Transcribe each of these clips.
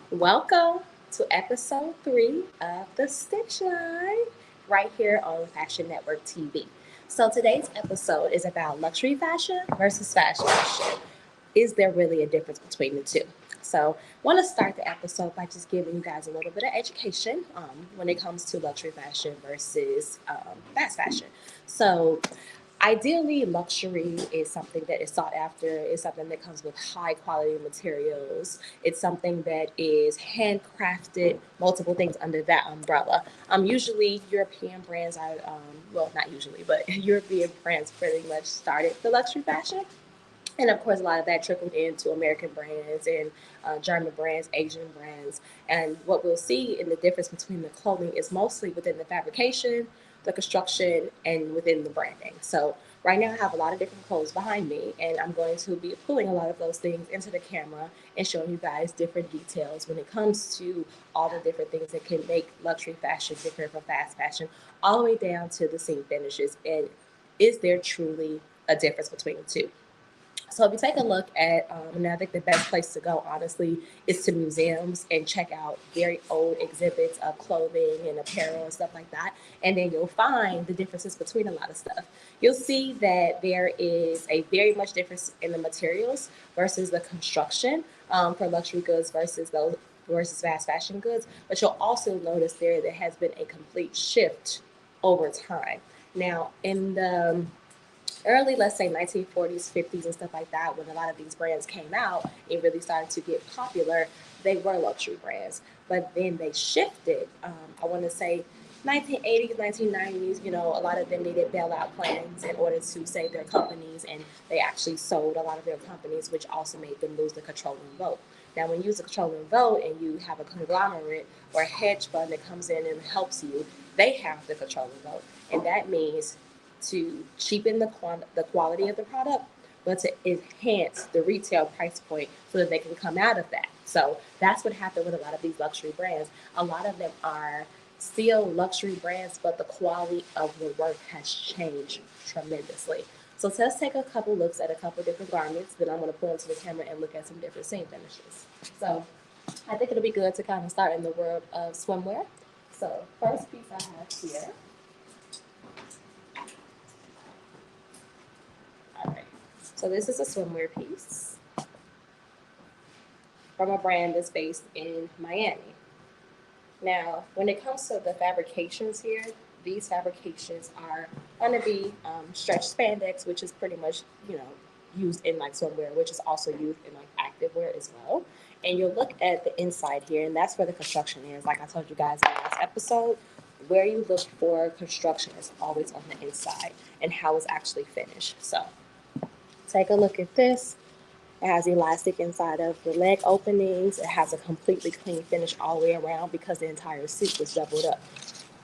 Welcome to episode 3 of the Stitch Line right here on Fashion Network TV. So today's episode is about luxury fashion versus fast fashion. Is there really a difference between the two? So I want to start the episode by just giving you guys a little bit of education when it comes to luxury fashion versus fast fashion. So ideally, luxury is something that is sought after. It's something that comes with high quality materials. It's something that is handcrafted, multiple things under that umbrella. Usually European brands are, well, not usually, but European brands pretty much started the luxury fashion. And of course, a lot of that trickled into American brands and German brands, Asian brands. And what we'll see in the difference between the clothing is mostly within the fabrication, the construction, and within the branding. So right now I have a lot of different clothes behind me, and I'm going to be pulling a lot of those things into the camera and showing you guys different details when it comes to all the different things that can make luxury fashion different from fast fashion, all the way down to the seam finishes. And is there truly a difference between the two? So if you take a look at, and I think the best place to go, honestly, is to museums and check out very old exhibits of clothing and apparel and stuff like that. And then you'll find the differences between a lot of stuff. You'll see that there is a very much difference in the materials versus the construction for luxury goods versus those versus fast fashion goods. But you'll also notice there has been a complete shift over time. Now, in the early, let's say 1940s, 50s, and stuff like that, when a lot of these brands came out and really started to get popular, they were luxury brands. But then they shifted. I want to say 1980s, 1990s, a lot of them needed bailout plans in order to save their companies, and they actually sold a lot of their companies, which also made them lose the controlling vote. Now, when you use a controlling vote and you have a conglomerate or a hedge fund that comes in and helps you, they have the controlling vote. And that means to cheapen the quality of the product, but to enhance the retail price point so that they can come out of that. So that's what happened with a lot of these luxury brands. A lot of them are still luxury brands, but the quality of the work has changed tremendously. So let's take a couple looks at a couple different garments. Then I'm going to pull into the camera and look at some different seam finishes. So I think it'll be good to kind of start in the world of swimwear. So first piece I have here. All right. So this is a swimwear piece from a brand that's based in Miami. Now, when it comes to the fabrications here, these fabrications are going to be stretch spandex, which is pretty much, used in like swimwear, which is also used in like activewear as well. And you'll look at the inside here, and that's where the construction is. Like I told you guys in the last episode, where you look for construction is always on the inside and how it's actually finished. So take a look at this. It has elastic inside of the leg openings. It has a completely clean finish all the way around because the entire suit was doubled up.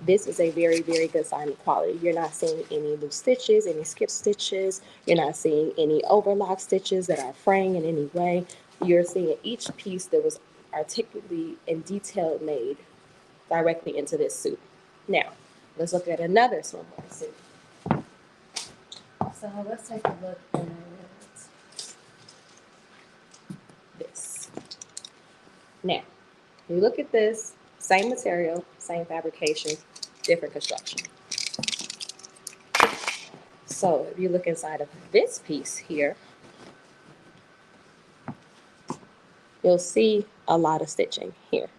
This is a very, very good sign of quality. You're not seeing any loose stitches, any skip stitches. You're not seeing any overlock stitches that are fraying in any way. You're seeing each piece that was articulately and detailed made directly into this suit. Now, let's look at another swimwear suit. So let's take a look at this. Now, you look at this, same material, same fabrication, different construction. So if you look inside of this piece here, you'll see a lot of stitching here.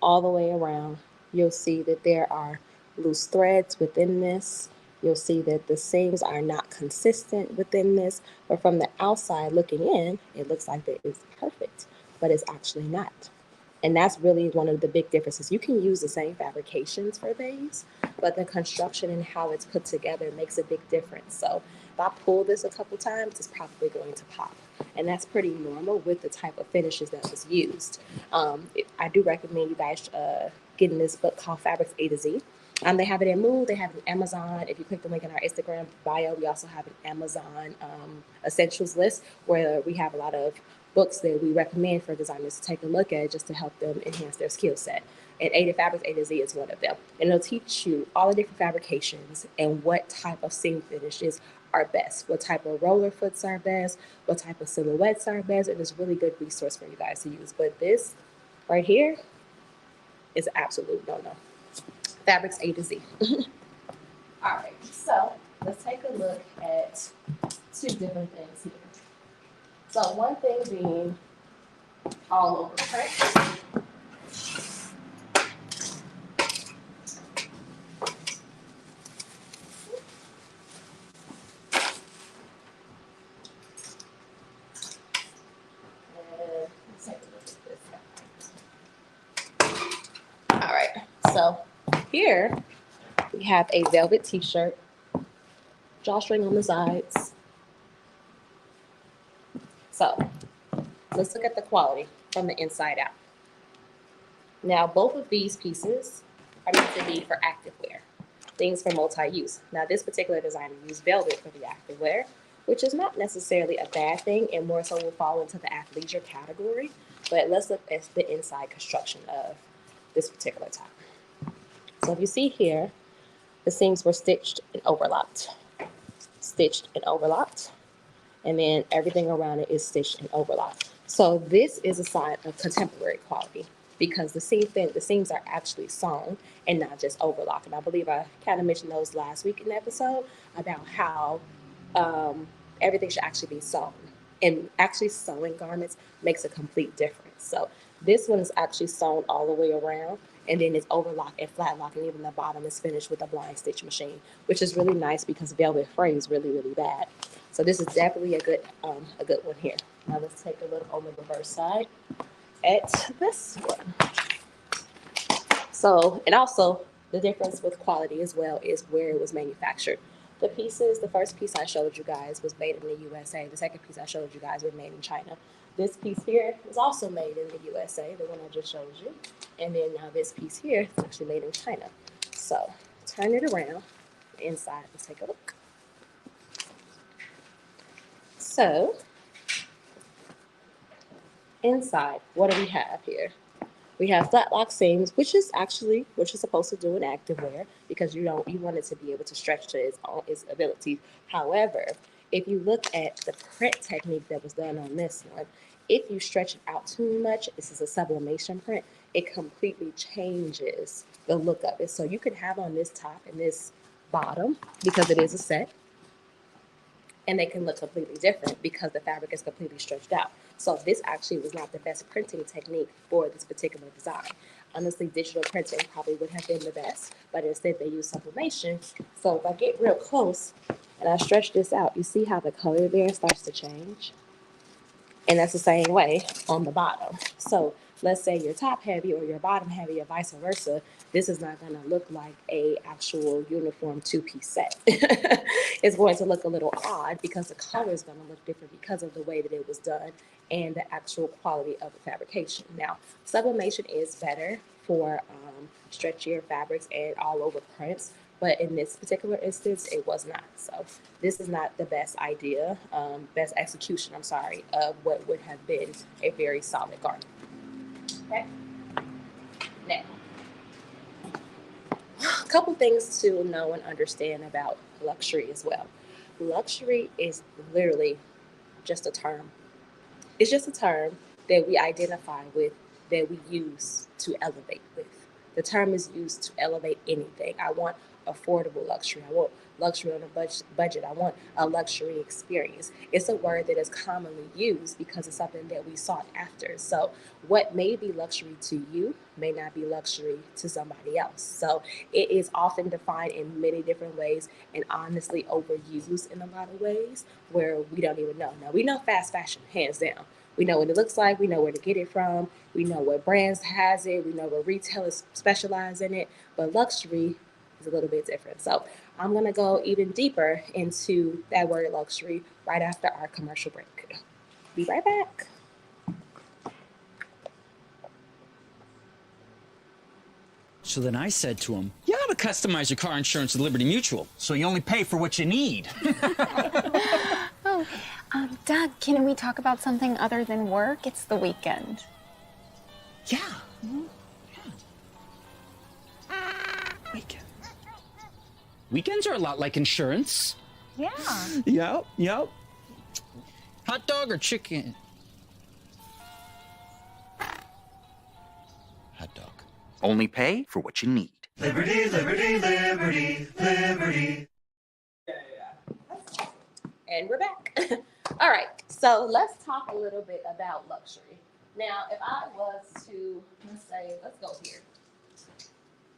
All the way around, you'll see that there are loose threads within this. You'll see that the seams are not consistent within this, but from the outside looking in, it looks like that it's perfect, but it's actually not. And that's really one of the big differences. You can use the same fabrications for these, but the construction and how it's put together makes a big difference. So if I pull this a couple times, it's probably going to pop. And that's pretty normal with the type of finishes that was used. I do recommend you guys getting this book called Fabrics A to Z. They have it in Move, they have it in Amazon. If you click the link in our Instagram bio, we also have an Amazon essentials list where we have a lot of books that we recommend for designers to take a look at just to help them enhance their skill set. And A to Fabrics A to Z is one of them. And it'll teach you all the different fabrications and what type of seam finishes are best, what type of roller foots are best, what type of silhouettes are best, and it's a really good resource for you guys to use. But this Right here is an absolute no-no. Fabrics A to Z. All right, so let's take a look at two different things here. So one thing being all over print. Let's take a look at this. All right, so here we have a velvet t-shirt, drawstring on the sides. So let's look at the quality from the inside out. Now, both of these pieces are meant to be for activewear, things for multi-use. Now, this particular designer used velvet for the activewear, which is not necessarily a bad thing and more so will fall into the athleisure category. But let's look at the inside construction of this particular top. So if you see here, the seams were stitched and overlocked, and then everything around it is stitched and overlocked. So this is a sign of contemporary quality because the seams are actually sewn and not just overlocked. And I believe I kind of mentioned those last week in the episode about how everything should actually be sewn. And actually sewing garments makes a complete difference. So this one is actually sewn all the way around, and then it's overlocked and flat locked, and even the bottom is finished with a blind stitch machine, which is really nice because velvet frays really, really bad. So this is definitely a good one here. Now let's take a look on the reverse side at this one. So, and also the difference with quality as well is where it was manufactured. The first piece I showed you guys was made in the USA. The second piece I showed you guys was made in China. This piece here was also made in the USA, the one I just showed you. And then now this piece here is actually made in China. So turn it around, inside, let's take a look. So inside, what do we have here? We have flat lock seams, which is what you're supposed to do in activewear because you want it to be able to stretch to its ability. However, if you look at the print technique that was done on this one, if you stretch it out too much, this is a sublimation print, it completely changes the look of it. So you can have on this top and this bottom because it is a set, and they can look completely different because the fabric is completely stretched out. So this actually was not the best printing technique for this particular design. Honestly, digital printing probably would have been the best, but instead they used sublimation. So if I get real close and I stretch this out, you see how the color there starts to change? And that's the same way on the bottom. So let's say you're top heavy or you're bottom heavy or vice versa, this is not going to look like a actual uniform two-piece set. It's going to look a little odd because the color is going to look different because of the way that it was done and the actual quality of the fabrication. Now, sublimation is better for stretchier fabrics and all over prints, but in this particular instance, it was not. So this is not the best execution, of what would have been a very solid garment. Okay. Now, a couple things to know and understand about luxury as well. Luxury is literally just a term. It's just a term that we identify with, that we use to elevate with. The term is used to elevate anything. I want affordable luxury. I want luxury on a budget. I want a luxury experience. It's a word that is commonly used because it's something that we sought after. So what may be luxury to you may not be luxury to somebody else. So it is often defined in many different ways and honestly overused in a lot of ways where we don't even know. Now, we know fast fashion, hands down. We know what it looks like. We know where to get it from. We know what brands has it. We know what retailers specialize in it. But luxury is a little bit different. So I'm going to go even deeper into that word luxury right after our commercial break. Be right back. So then I said to him, you ought to customize your car insurance with Liberty Mutual, so you only pay for what you need. Dad, can we talk about something other than work? It's the weekend. Yeah. Mm-hmm. Yeah. Weekend. Weekends are a lot like insurance. Yeah. Yep. Hot dog or chicken? Only pay for what you need. Liberty, liberty, liberty, liberty. And we're back. All right, so let's talk a little bit about luxury. Now, if I was to, let's go here.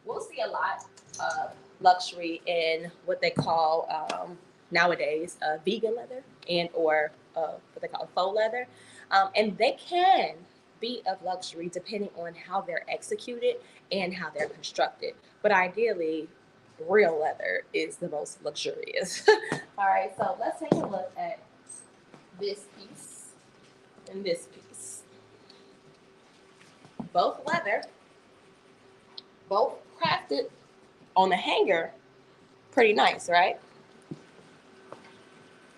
We'll see a lot of luxury in what they call nowadays vegan leather and or what they call faux leather. And they can be of luxury depending on how they're executed and how they're constructed. But ideally, real leather is the most luxurious. All right, so let's take a look at this piece and this piece. Both leather, both crafted on the hanger. Pretty nice, right?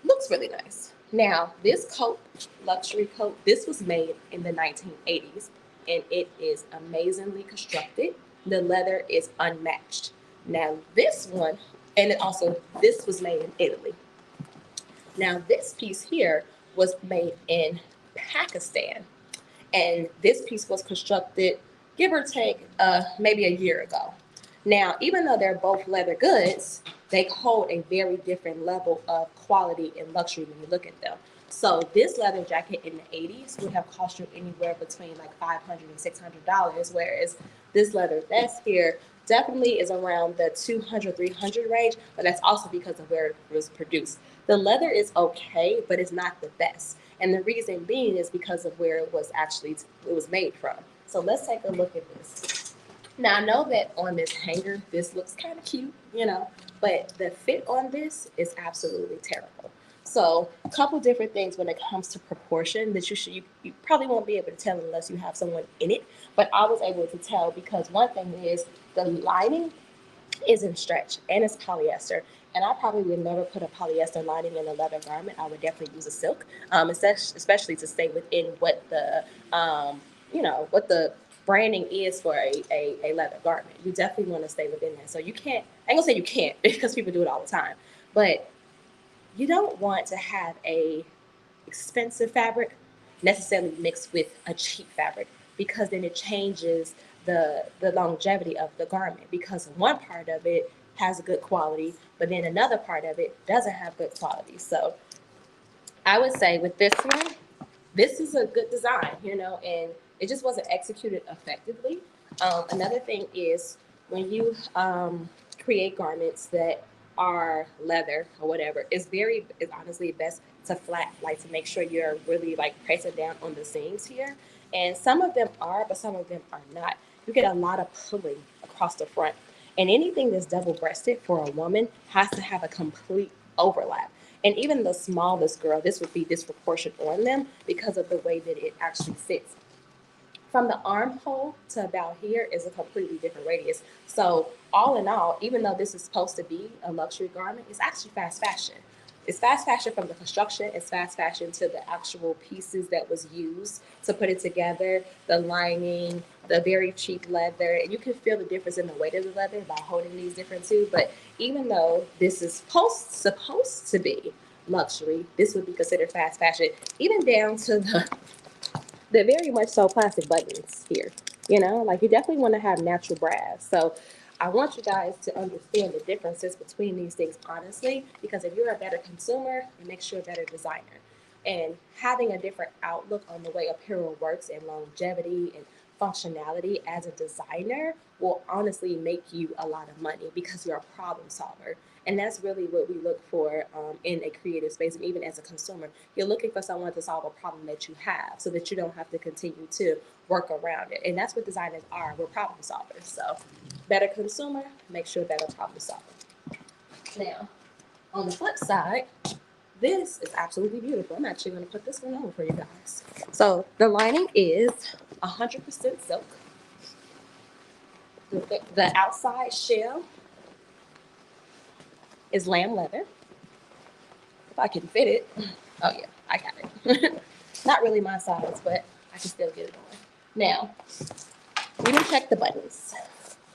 Looks really nice. Now, this coat, luxury coat, this was made in the 1980s, and it is amazingly constructed. The leather is unmatched. Now, this one, and it also, this was made in Italy. Now, this piece here was made in Pakistan, and this piece was constructed, give or take, maybe a year ago. Now, even though they're both leather goods, they hold a very different level of quality and luxury when you look at them. So this leather jacket in the 80s would have cost you anywhere between like $500 and $600, whereas this leather vest here definitely is around the $200, $300 range, but that's also because of where it was produced. The leather is okay, but it's not the best. And the reason being is because of where it was made from. So let's take a look at this. Now, I know that on this hanger, this looks kind of cute, but the fit on this is absolutely terrible. So a couple different things when it comes to proportion that you probably won't be able to tell unless you have someone in it. But I was able to tell because one thing is the lining is in stretch and it's polyester. And I probably would never put a polyester lining in a leather garment. I would definitely use a silk, especially to stay within what the branding is for a leather garment. You definitely want to stay within that. So you can't, I ain't gonna say you can't because people do it all the time, but you don't want to have a expensive fabric necessarily mixed with a cheap fabric because then it changes the longevity of the garment because one part of it has a good quality, but then another part of it doesn't have good quality. So I would say with this one, this is a good design, and it just wasn't executed effectively. Another thing is when you create garments that are leather or whatever, it's honestly best to to make sure you're really like pressing down on the seams here. And some of them are, but some of them are not. You get a lot of pulling across the front. And anything that's double-breasted for a woman has to have a complete overlap. And even the smallest girl, this would be disproportionate on them because of the way that it actually sits. From the armhole to about here is a completely different radius. So all in all, even though this is supposed to be a luxury garment, it's actually fast fashion. It's fast fashion from the construction. It's fast fashion to the actual pieces that was used to put it together, the lining, the very cheap leather. And you can feel the difference in the weight of the leather by holding these different too. But even though this is supposed to be luxury, this would be considered fast fashion, even down to the very much so plastic buttons here. Like you definitely want to have natural brass. So I want you guys to understand the differences between these things, honestly, because if you're a better consumer, it makes you a better designer. And having a different outlook on the way apparel works and longevity and functionality as a designer will honestly make you a lot of money because you're a problem solver. And that's really what we look for in a creative space. And even as a consumer, you're looking for someone to solve a problem that you have so that you don't have to continue to work around it. And that's what designers are. We're problem solvers. So better consumer makes you a better problem solver. Now, on the flip side, this is absolutely beautiful. I'm actually going to put this one on for you guys. So the lining is 100% silk. The outside shell is lamb leather. If I can fit it. Oh yeah, I got it. Not really my size, but I can still get it on. Now, we can check the buttons.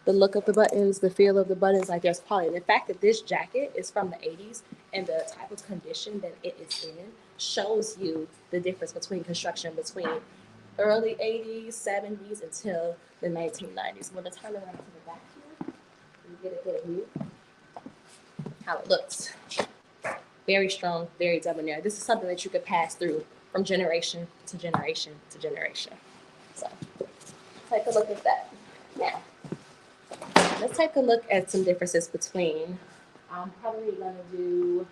The look of the buttons, the feel of the buttons, like there's quality. And the fact that this jacket is from the 80s and the type of condition that it is in shows you the difference between construction between early 80s, 70s until the 1990s. I'm going to turn around to the back here and get a good view how it looks. Very strong, very debonair. This is something that you could pass through from generation to generation to generation. So take a look at that. Now, let's take a look at some differences between, I'm probably going to do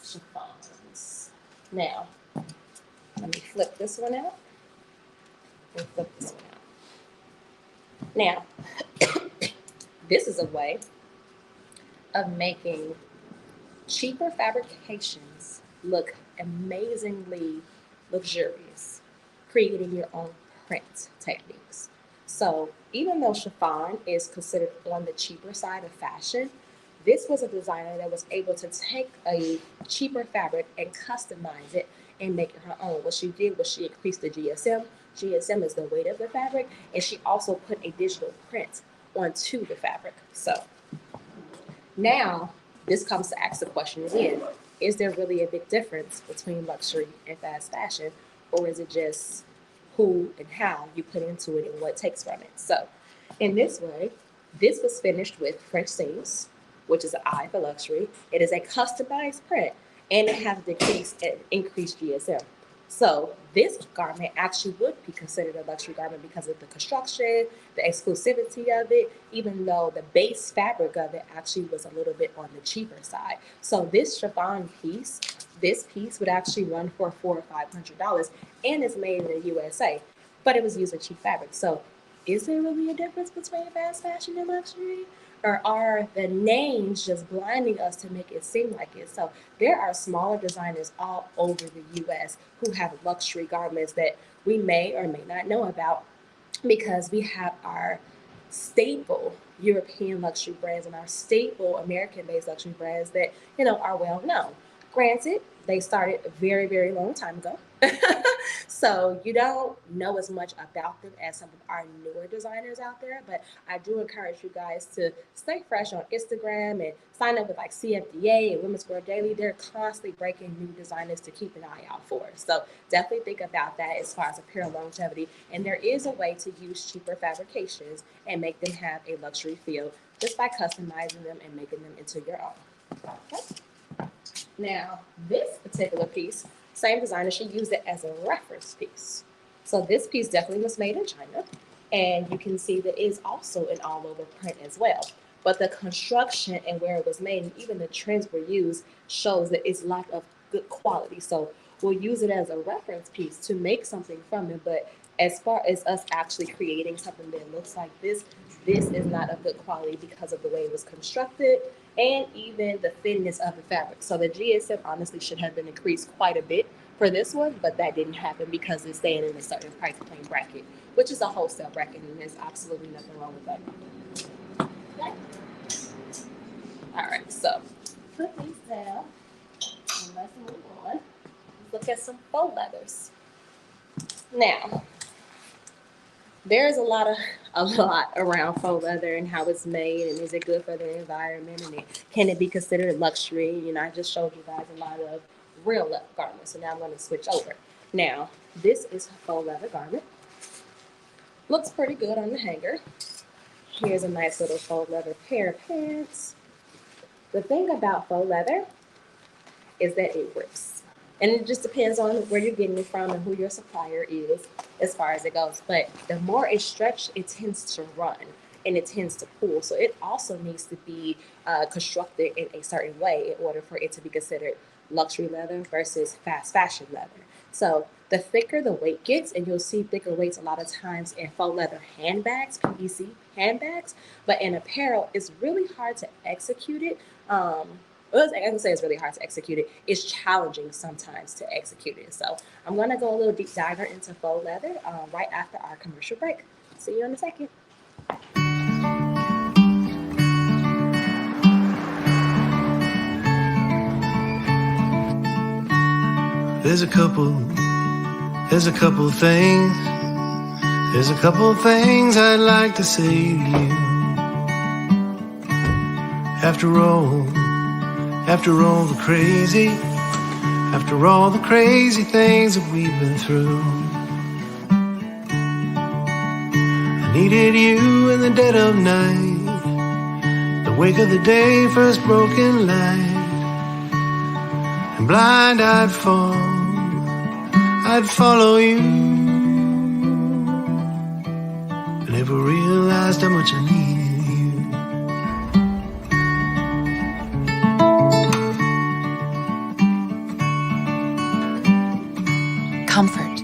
chiffons. Now, let me flip this one out and flip this one out. Now, this is a way of making cheaper fabrications look amazingly luxurious, creating your own print techniques. So even though chiffon is considered on the cheaper side of fashion, this was a designer that was able to take a cheaper fabric and customize it and make it her own. What she did was she increased the GSM. GSM is the weight of the fabric, and she also put a digital print onto the fabric. So now this comes to ask the question again, is there really a big difference between luxury and fast fashion, or is it just who and how you put into it and what takes from it? So in this way, this was finished with French seams, which is an I for luxury. It is a customized print, and it has decreased and increased GSM. So this garment actually would be considered a luxury garment because of the construction, the exclusivity of it, even though the base fabric of it actually was a little bit on the cheaper side. So this chiffon piece, this piece would actually run for $400 or $500 and it's made in the USA, but it was using cheap fabric. So is there really a difference between fast fashion and luxury? Or are the names just blinding us to make it seem like it? So there are smaller designers all over the US who have luxury garments that we may or may not know about, because we have our staple European luxury brands and our staple American-based luxury brands that, are well known. Granted, they started a very, very long time ago. So you don't know as much about them as some of our newer designers out there, but I do encourage you guys to stay fresh on Instagram and sign up with like CFDA and Women's Wear Daily. They're constantly breaking new designers to keep an eye out for. So definitely think about that as far as apparel longevity. And there is a way to use cheaper fabrications and make them have a luxury feel just by customizing them and making them into your own. Okay. Now, this particular piece, same designer, she used it as a reference piece. So this piece definitely was made in China, and you can see that it is also an all-over print as well. But the construction and where it was made, and even the trends were used, shows that it's lack of good quality. So we'll use it as a reference piece to make something from it. But as far as us actually creating something that looks like this is not of good quality because of the way it was constructed and even the thinness of the fabric. So the GSM honestly should have been increased quite a bit for this one, but that didn't happen because it's staying in a certain price point bracket, which is a wholesale bracket, and there's absolutely nothing wrong with that. Okay. All right, so put these down and let's move on. Let's look at some faux leathers. Now, there's a lot around faux leather and how it's made, and is it good for the environment, and can it be considered luxury? I just showed you guys a lot of real leather garments, so now I'm going to switch over. Now, this is a faux leather garment. Looks pretty good on the hanger. Here's a nice little faux leather pair of pants. The thing about faux leather is that it rips. And it just depends on where you're getting it from and who your supplier is as far as it goes. But the more it's stretched, it tends to run and it tends to pull. So it also needs to be constructed in a certain way in order for it to be considered luxury leather versus fast fashion leather. So the thicker the weight gets, and you'll see thicker weights a lot of times in faux leather handbags, PVC handbags, but in apparel, it's really hard to execute it. I can say it's really hard to execute it. It's challenging sometimes to execute it. So I'm going to go a little deep diver into faux leather right after our commercial break. See you in a second. There's a couple things I'd like to say to you. After all the crazy things that we've been through, Needed you in the dead of night, the wake of the day, first broken light. And blind I'd fall, I'd follow you. I never realized how much I needed you. Comfort.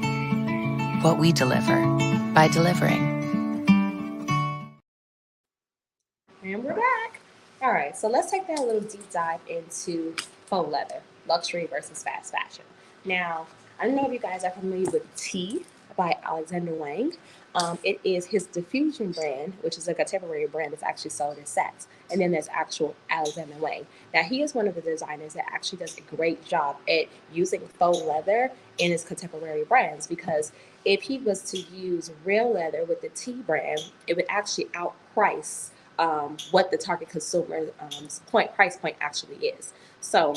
What we deliver by delivering. And we're back. All right, so let's take that a little deep dive into faux leather, luxury versus fast fashion. Now, I don't know if you guys are familiar with T by Alexander Wang. It is his diffusion brand, which is a contemporary brand that's actually sold in sets. And then there's actual Alexander Wang. Now, he is one of the designers that actually does a great job at using faux leather in his contemporary brands, because if he was to use real leather with the T brand, it would actually outprice what the target consumer price point actually is. So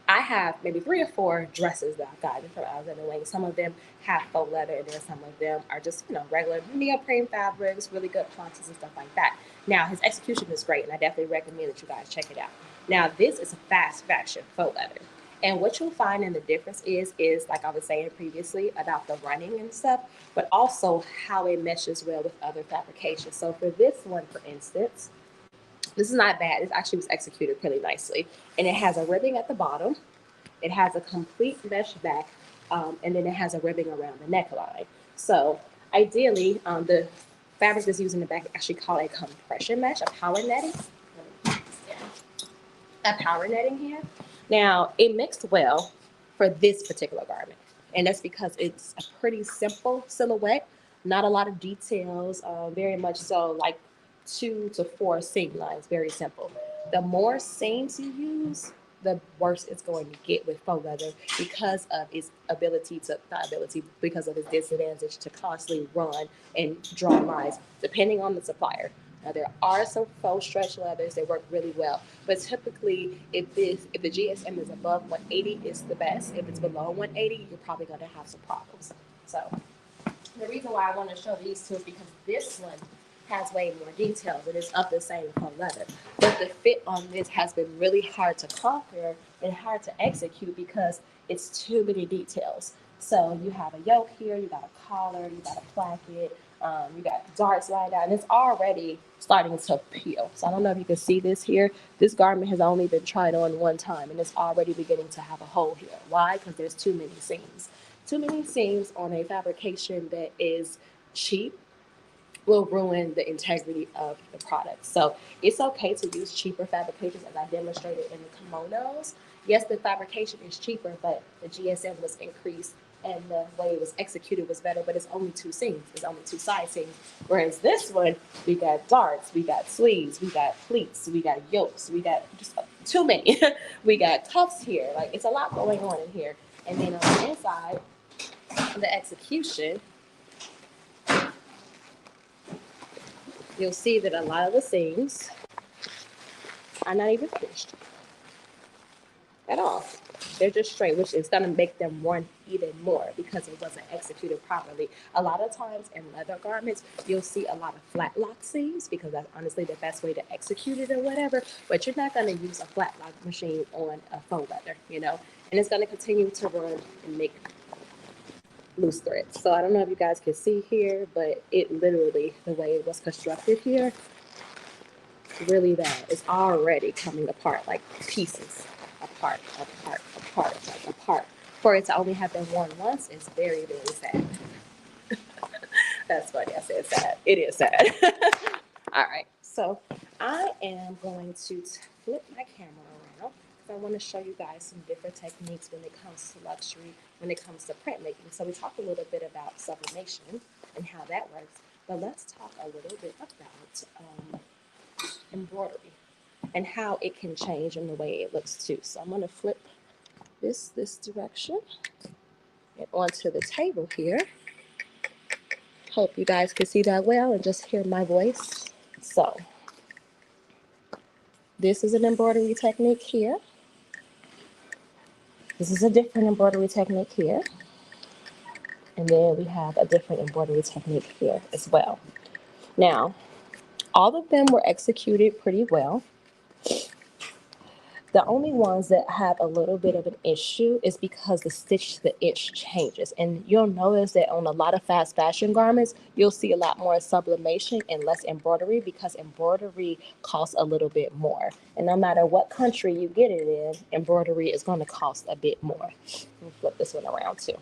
I have maybe 3 or 4 dresses that I've gotten from Alexander Wang. Some of them have faux leather, and then some of them are just, regular neoprene fabrics, really good quantities and stuff like that. Now, his execution is great, and I definitely recommend that you guys check it out. Now, this is a fast fashion faux leather. And what you'll find in the difference is like I was saying previously about the running and stuff, but also how it meshes well with other fabrications. So for this one, for instance, this is not bad. It actually was executed pretty nicely. And it has a ribbing at the bottom. It has a complete mesh back, and then it has a ribbing around the neckline. So ideally, the fabric that's used in the back is actually called a compression mesh, a power netting. A power netting here. Now, it mixed well for this particular garment, and that's because it's a pretty simple silhouette, not a lot of details, very much so like 2 to 4 seam lines, very simple. The more seams you use, the worse it's going to get with faux leather because of its because of its disadvantage to constantly run and draw lines, depending on the supplier. Now, there are some faux stretch leathers that work really well, but typically, if the GSM is above 180, it's the best. If it's below 180, you're probably going to have some problems. So, the reason why I want to show these two is because this one has way more details. It is of the same faux leather, but the fit on this has been really hard to conquer and hard to execute because it's too many details. So you have a yoke here, you got a collar, you got a placket, you got darts lined out, and it's already starting to peel. So I don't know if you can see this here. This garment has only been tried on one time, and it's already beginning to have a hole here. Why? Because there's too many seams. Too many seams on a fabrication that is cheap will ruin the integrity of the product. So it's okay to use cheaper fabrications, as I demonstrated in the kimonos. Yes, the fabrication is cheaper, but the GSM was increased and the way it was executed was better, but it's only 2 seams. It's only 2 side seams. Whereas this one, we got darts, we got sleeves, we got pleats, we got yokes, we got just too many. We got cuffs here. Like, it's a lot going on in here. And then on the inside, the execution, you'll see that a lot of the seams are not even finished at all. They're just straight, which is going to make them run even more because it wasn't executed properly. A lot of times in leather garments, you'll see a lot of flat lock seams because that's honestly the best way to execute it or whatever, but you're not going to use a flat lock machine on a faux leather, and it's going to continue to run and make loose threads. So I don't know if you guys can see here, but it literally, the way it was constructed here, really bad. It's already coming apart, like pieces, apart. For it to only have been worn once is very, very sad. That's funny, I said sad. It is sad. All right, so I am going to flip my camera around. I want to show you guys some different techniques when it comes to luxury, when it comes to printmaking. So we talked a little bit about sublimation and how that works, but let's talk a little bit about embroidery and how it can change in the way it looks too. So I'm going to flip this direction and onto the table here. Hope you guys can see that well and just hear my voice. So this is an embroidery technique here. This is a different embroidery technique here. And then we have a different embroidery technique here as well. Now, all of them were executed pretty well. The only ones that have a little bit of an issue is because the stitch to the inch changes. And you'll notice that on a lot of fast fashion garments, you'll see a lot more sublimation and less embroidery because embroidery costs a little bit more. And no matter what country you get it in, embroidery is going to cost a bit more. Let me flip this one around too,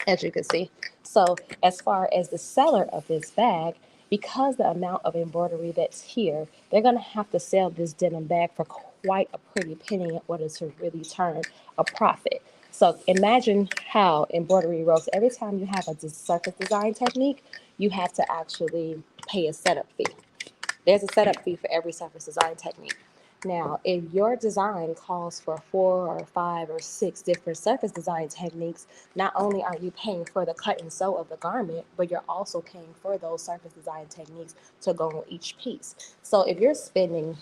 as you can see. So as far as the seller of this bag, because the amount of embroidery that's here, they're going to have to sell this denim bag for quite a pretty penny in order to really turn a profit. So imagine how embroidery works. Every time you have a surface design technique, you have to actually pay a setup fee. There's a setup fee for every surface design technique. Now, if your design calls for 4 or 5 or 6 different surface design techniques, not only are you paying for the cut and sew of the garment, but you're also paying for those surface design techniques to go on each piece. So if you're spending,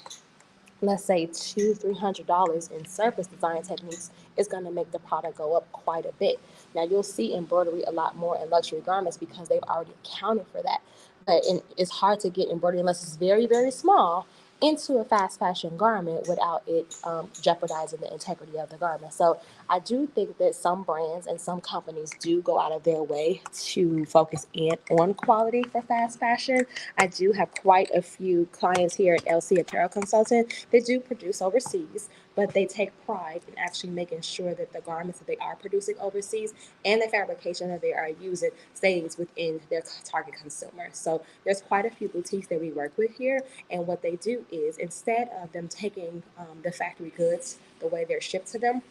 let's say, $200-300 in surface design techniques, is going to make the product go up quite a bit. Now, you'll see embroidery a lot more in luxury garments because they've already accounted for that. But it's hard to get embroidery unless it's very, very small into a fast fashion garment without it jeopardizing the integrity of the garment. So I do think that some brands and some companies do go out of their way to focus in on quality for fast fashion. I do have quite a few clients here at LC Apparel Consultant that do produce overseas, but they take pride in actually making sure that the garments that they are producing overseas and the fabrication that they are using stays within their target consumer. So there's quite a few boutiques that we work with here, and what they do is instead of them taking the factory goods the way they're shipped to them,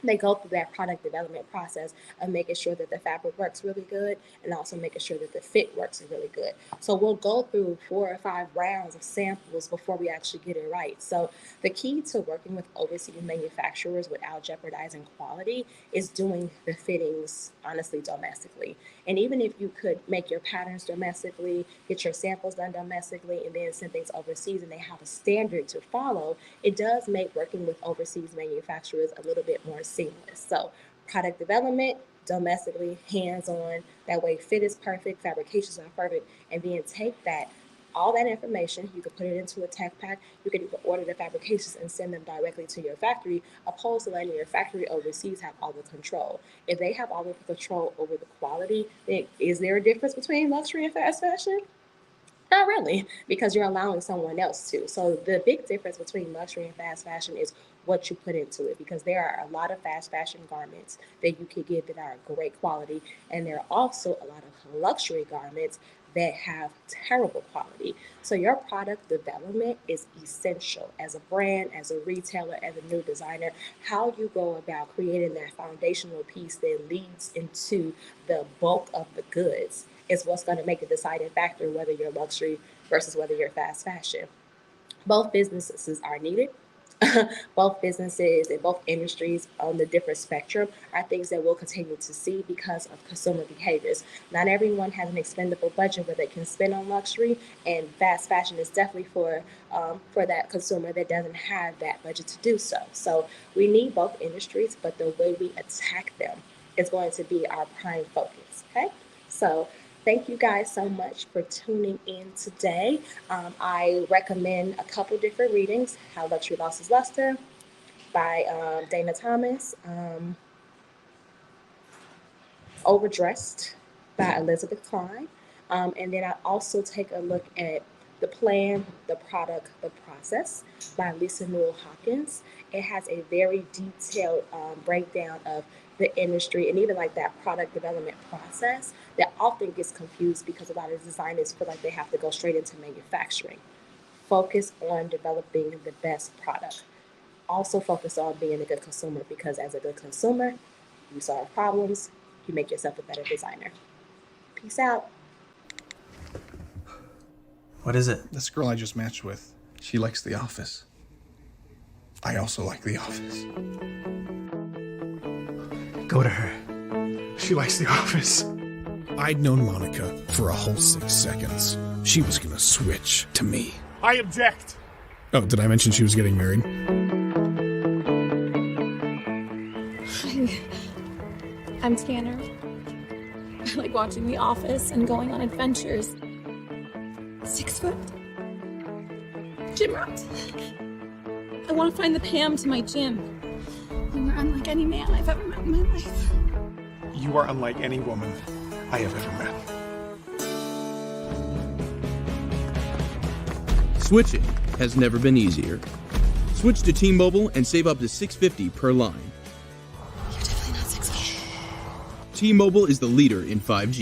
they go through that product development process of making sure that the fabric works really good and also making sure that the fit works really good. So we'll go through 4 or 5 rounds of samples before we actually get it right. So the key to working with overseas manufacturers without jeopardizing quality is doing the fittings honestly domestically. And even if you could make your patterns domestically, get your samples done domestically, and then send things overseas and they have a standard to follow, it does make working with overseas manufacturers a little bit more seamless. So product development, domestically, hands-on, that way fit is perfect, fabrications are perfect, and then take that, all that information, you can put it into a tech pack, you can even order the fabrications and send them directly to your factory, opposed to letting your factory overseas have all the control. If they have all the control over the quality, then is there a difference between luxury and fast fashion? Not really, because you're allowing someone else to. So the big difference between luxury and fast fashion is what you put into it, because there are a lot of fast fashion garments that you can get that are great quality, and there are also a lot of luxury garments that have terrible quality. So your product development is essential as a brand, as a retailer, as a new designer. How you go about creating that foundational piece that leads into the bulk of the goods is what's going to make a deciding factor whether you're luxury versus whether you're fast fashion. Both businesses are needed. Both businesses and both industries on the different spectrum are things that we'll continue to see because of consumer behaviors. Not everyone has an expendable budget where they can spend on luxury, and fast fashion is definitely for that consumer that doesn't have that budget to do so. So we need both industries, but the way we attack them is going to be our prime focus. Okay, so thank you guys so much for tuning in today. I recommend a couple different readings: How Luxury Lost Its Luster by Dana Thomas, Overdressed by Elizabeth Klein. And then I also take a look at The Plan, The Product, The Process by Lisa Newell Hawkins. It has a very detailed breakdown of the industry and even like that product development process that often gets confused because a lot of designers feel like they have to go straight into manufacturing. Focus on developing the best product. Also focus on being a good consumer, because as a good consumer, you solve problems, you make yourself a better designer. Peace out. What is it? This girl I just matched with, she likes The Office. I also like The Office. Go to her. She likes The Office. I'd known Monica for a whole 6 seconds. She was gonna switch to me. I object. Oh, did I mention she was getting married? I'm Tanner. I like watching The Office and going on adventures. 6 foot. Gym rats. I want to find the Pam to my gym. And you're unlike any man I've ever met in my life. You are unlike any woman I have ever met. Switching has never been easier. Switch to T-Mobile and save up to $650 per line. You're definitely not 6 feet. T-Mobile is the leader in 5G.